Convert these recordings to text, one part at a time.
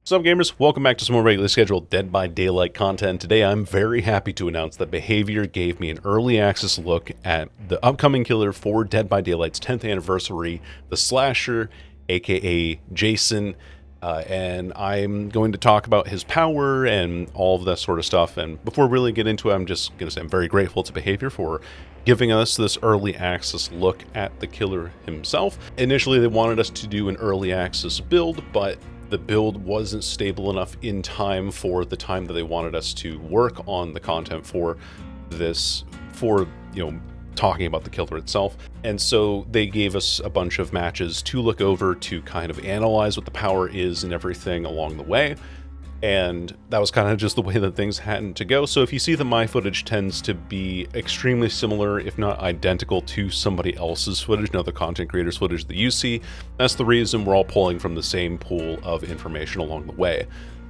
What's up, gamers? Welcome back to some more regularly scheduled Dead by Daylight content. Today I'm very happy to announce that BHVR gave me an early access look at the upcoming killer for Dead by Daylight's 10th anniversary, the Slasher, aka Jason, and I'm going to talk about his power and all of that sort of stuff. And before we really get into it, I'm just going to say I'm very grateful to BHVR for giving us this early access look at the killer himself. Initially, they wanted us to do an early access build, but the build wasn't stable enough in time for the time that they wanted us to work on the content for this, talking about the killer itself. And so they gave us a bunch of matches to look over to kind of analyze what the power is and everything along the way. And that was kind of just the way that things had to go. So if you see the my footage tends to be extremely similar, if not identical, to somebody else's footage, another content creator's footage that you see, that's the reason we're all pulling from the same pool of information along the way.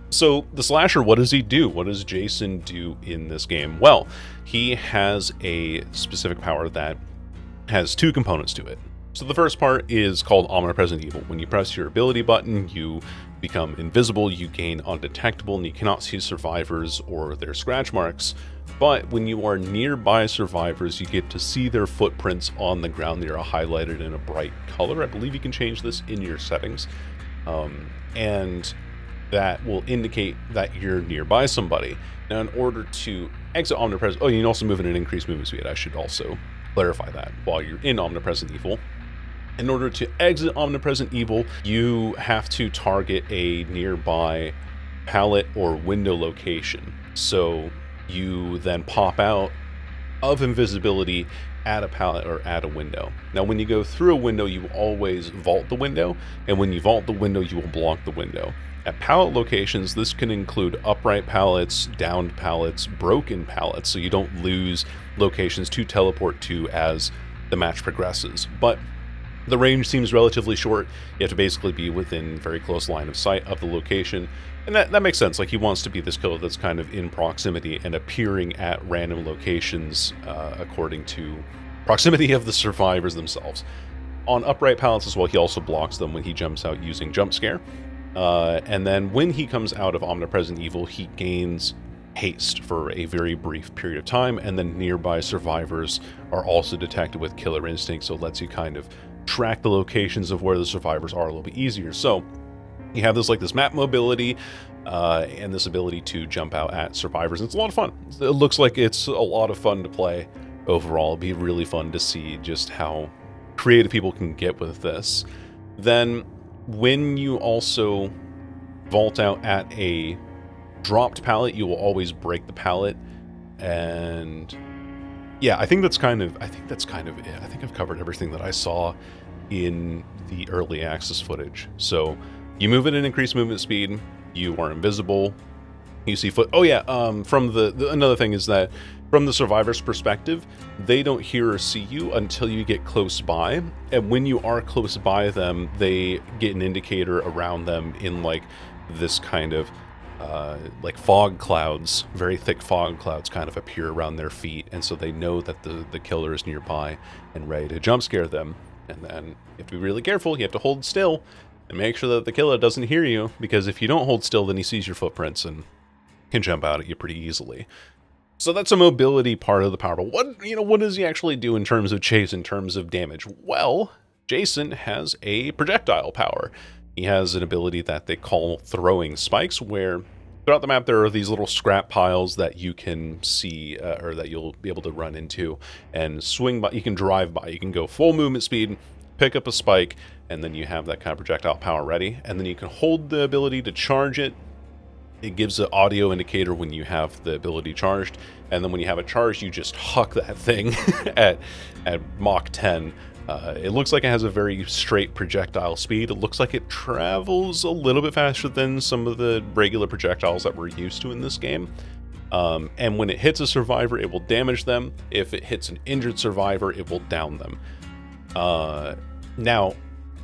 So the Slasher, what does he do? What does Jason do in this game? Well, he has a specific power that has two components to it. So the first part is called Omnipresent Evil. When you press your ability button, you become invisible, you gain undetectable, and you cannot see survivors or their scratch marks. But when you are nearby survivors, you get to see their footprints on the ground. They are highlighted in a bright color. I believe you can change this in your settings. And that will indicate that you're nearby somebody. Now, in order to exit Omnipresent, you can also move at an increased movement speed. I should also clarify that while you're in Omnipresent Evil. In order to exit Omnipresent Evil, you have to target a nearby pallet or window location. So you then pop out of invisibility at a pallet or at a window. Now, when you go through a window, you always vault the window, and when you vault the window, you will block the window. At pallet locations, this can include upright pallets, downed pallets, broken pallets, so you don't lose locations to teleport to as the match progresses. But the range seems relatively short. You have to basically be within very close line of sight of the location. And that makes sense. Like, he wants to be this killer that's kind of in proximity and appearing at random locations according to proximity of the survivors themselves. On upright pallets as well, he also blocks them when he jumps out using jump scare. And then when he comes out of Omnipresent Evil, he gains haste for a very brief period of time, and then nearby survivors are also detected with killer instinct, so it lets you kind of track the locations of where the survivors are a little bit easier. So you have this map mobility and this ability to jump out at survivors. And it's a lot of fun. It looks like it's a lot of fun to play overall. It'll be really fun to see just how creative people can get with this. Then when you also vault out at a dropped pallet, you will always break the pallet. And yeah, I think that's kind of it. I think I've covered everything that I saw in the early access footage. So you move at an increased movement speed, you are invisible, you see foot. From another thing is that from the survivor's perspective, they don't hear or see you until you get close by. And when you are close by them, they get an indicator around them in like this kind of like fog clouds, very thick fog clouds kind of appear around their feet, and so they know that the killer is nearby and ready to jump scare them. And then you have to be really careful. You have to hold still and make sure that the killer doesn't hear you, because if you don't hold still, then he sees your footprints and can jump out at you pretty easily. So that's a mobility part of the power. But what does he actually do in terms of chase, in terms of damage? Well, Jason has a projectile power. He has an ability that they call throwing spikes, where throughout the map there are these little scrap piles that you can see, or that you'll be able to run into and swing by. You can drive by. You can go full movement speed, pick up a spike, and then you have that kind of projectile power ready. And then you can hold the ability to charge it. It gives an audio indicator when you have the ability charged, and then when you have it charged, you just huck that thing at Mach 10. It looks like it has a very straight projectile speed. It looks like it travels a little bit faster than some of the regular projectiles that we're used to in this game. And when it hits a survivor, it will damage them. If it hits an injured survivor, it will down them. Now,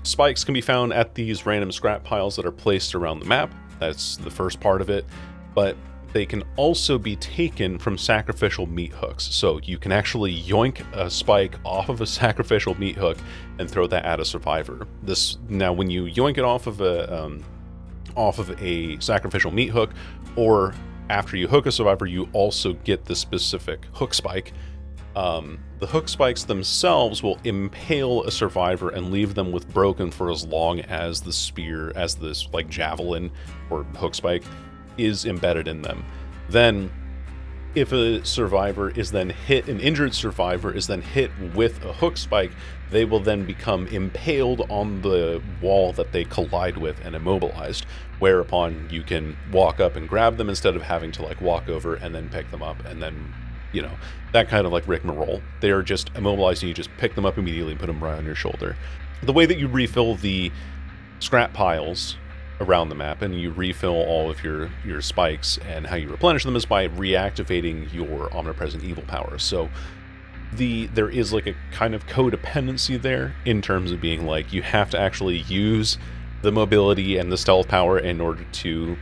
spikes can be found at these random scrap piles that are placed around the map. That's the first part of it. But they can also be taken from sacrificial meat hooks. So you can actually yoink a spike off of a sacrificial meat hook and throw that at a survivor. Now, when you yoink it off of off of a sacrificial meat hook, or after you hook a survivor, you also get the specific hook spike. The hook spikes themselves will impale a survivor and leave them with broken for as long as the spear, as this like javelin or hook spike is embedded in them. Then if a survivor is then hit, an injured survivor is then hit with a hook spike, they will then become impaled on the wall that they collide with and immobilized, whereupon you can walk up and grab them instead of having to like walk over and then pick them up and then, you know, that kind of like rigmarole. They are just immobilized and you just pick them up immediately and put them right on your shoulder. The way that you refill the scrap piles around the map and you refill all of your spikes, and how you replenish them is by reactivating your omnipresent evil power. So there is like a kind of codependency there in terms of being like you have to actually use the mobility and the stealth power in order to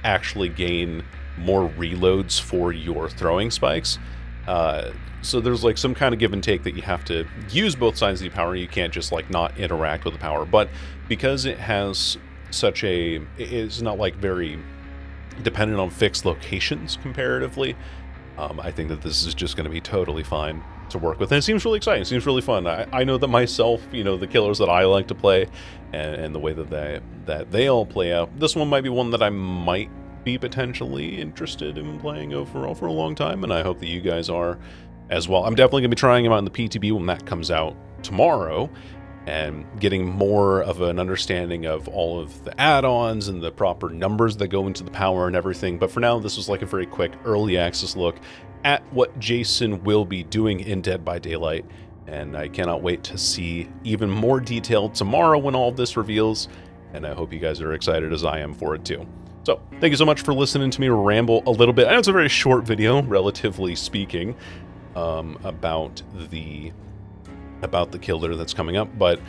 actually gain more reloads for your throwing spikes. So there's like some kind of give and take that you have to use both sides of the power. You can't just like not interact with the power, but because it has such a, it's not like very dependent on fixed locations comparatively, I think that this is just going to be totally fine to work with, and it seems really exciting. It seems really fun. I know that myself, you know, the killers that I like to play and the way that they all play out, this one might be one that I might be potentially interested in playing overall for a long time, and I hope that you guys are as well. I'm definitely going to be trying him out in the PTB when that comes out tomorrow, and getting more of an understanding of all of the add-ons and the proper numbers that go into the power and everything. But for now, this was like a very quick early access look at what Jason will be doing in Dead by Daylight, and I cannot wait to see even more detail tomorrow when all of this reveals, and I hope you guys are excited as I am for it too. So, thank you so much for listening to me ramble a little bit. I know it's a very short video, relatively speaking, about the killer that's coming up, but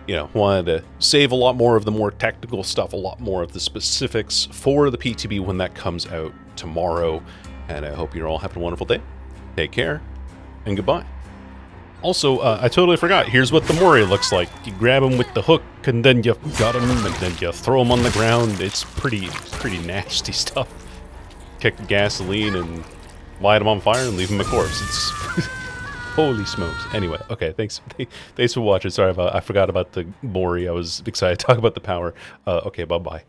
you know, wanted to save a lot more of the more technical stuff, a lot more of the specifics for the PTB when that comes out tomorrow. And I hope you're all having a wonderful day. Take care, and goodbye. Also, I totally forgot, here's what the Mori looks like. You grab him with the hook, and then you got him, and then you throw him on the ground. It's pretty nasty stuff. Kick the gasoline and light him on fire and leave him a corpse. It's holy smokes. Anyway, okay, thanks for watching. Sorry I forgot about the Mori. I was excited to talk about the power. Okay, bye-bye.